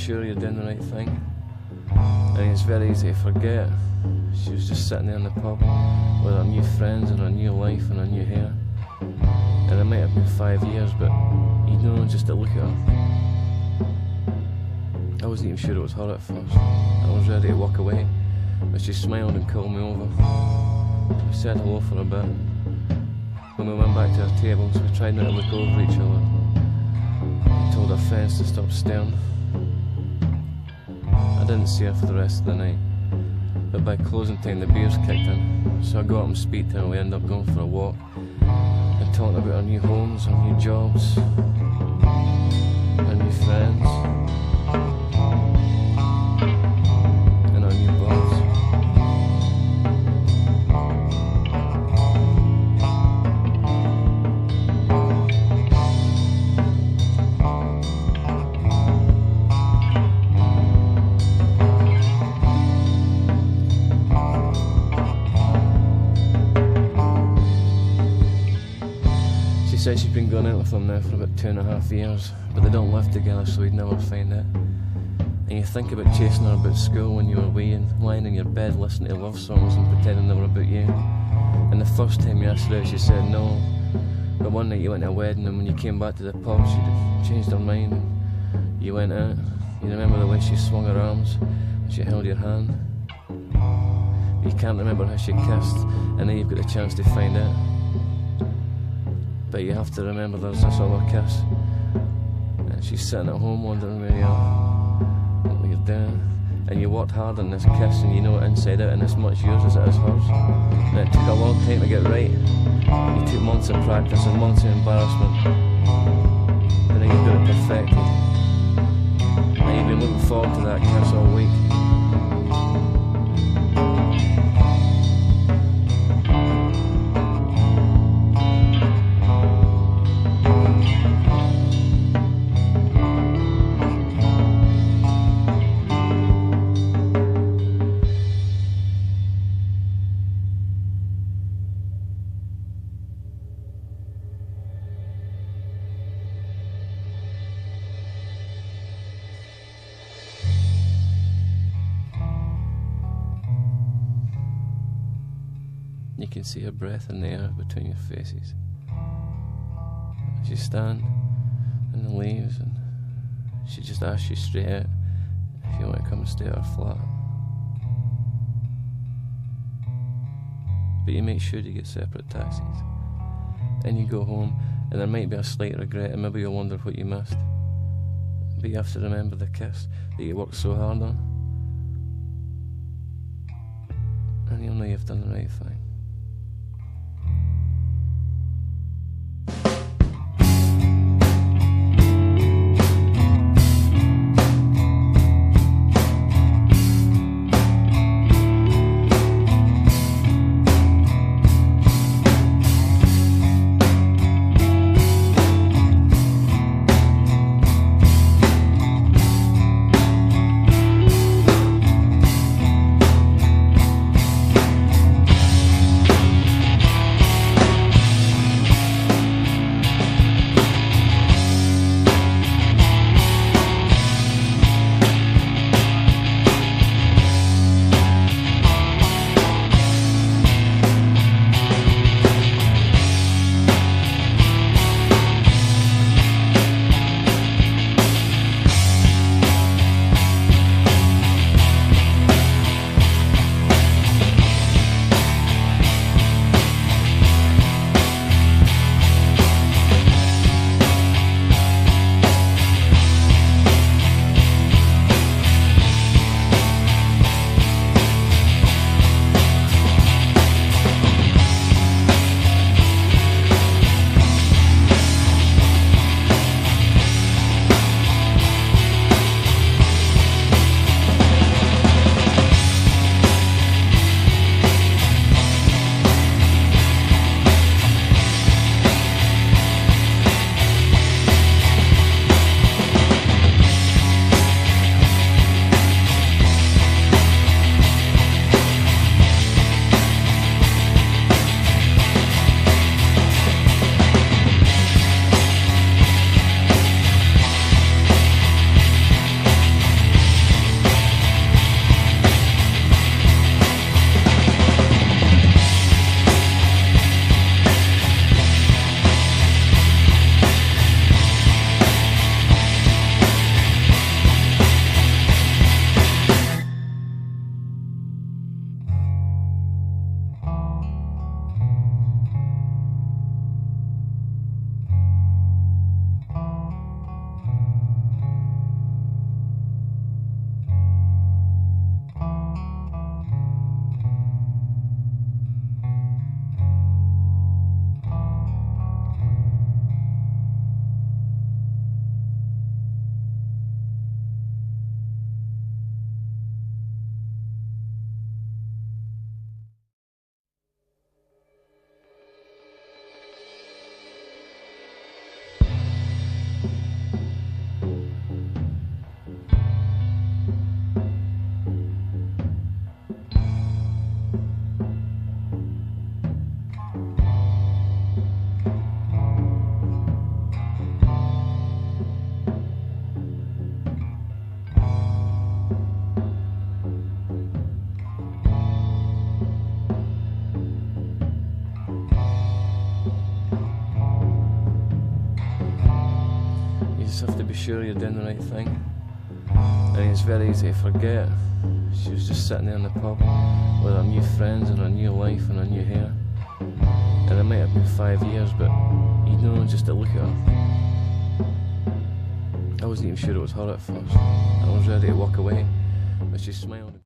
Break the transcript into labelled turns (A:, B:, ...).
A: sure you're doing the right thing. And it's very easy to forget. She was just sitting there in the pub with her new friends and her new life and her new hair. And it might have been 5 years, but you know, just to look at her. I wasn't even sure it was her at first. I was ready to walk away, but she smiled and called me over. We said hello for a bit. When we went back to our tables, we tried not to look over each other. We told our friends to stop staring. I didn't see her for the rest of the night, but by closing time the beers kicked in, so I got up and speak to her and we ended up going for a walk and talking about our new homes, our new jobs, our new friends, and our new bars. She said she's been going out with them now for about 2.5 years, but they don't live together, so we'd never find out. And you think about chasing her about school when you were wee and lying in your bed listening to love songs and pretending they were about you. And the first time you asked her out, she said no. But one night you went to a wedding, and when you came back to the pub, she'd changed her mind. And you went out. You remember the way she swung her arms and she held your hand. But you can't remember how she kissed, and now you've got a chance to find out. But you have to remember there's this other kiss, and she's sitting at home wondering where you are, what you're doing, and you worked hard on this kiss and you know it inside out, and it's much yours as it is hers. And it took a long time to get right. You took months of practice and months of embarrassment, but now you've got it perfected. And you've been looking forward to that kiss all week. You can see her breath in the air between your faces. As you stand in the leaves, and she just asks you straight out if you want to come and stay at her flat. But you make sure you get separate taxis. And you go home, and there might be a slight regret, and maybe you'll wonder what you missed. But you have to remember the kiss that you worked so hard on. And you'll know you've done the right thing. just have to be sure you're doing the right thing. I mean, it's very easy to forget. She was just sitting there in the pub with her new friends and her new life and her new hair. And it might have been 5 years, but you know, just to look at her, I wasn't even sure it was her at first. I was ready to walk away, but she smiled.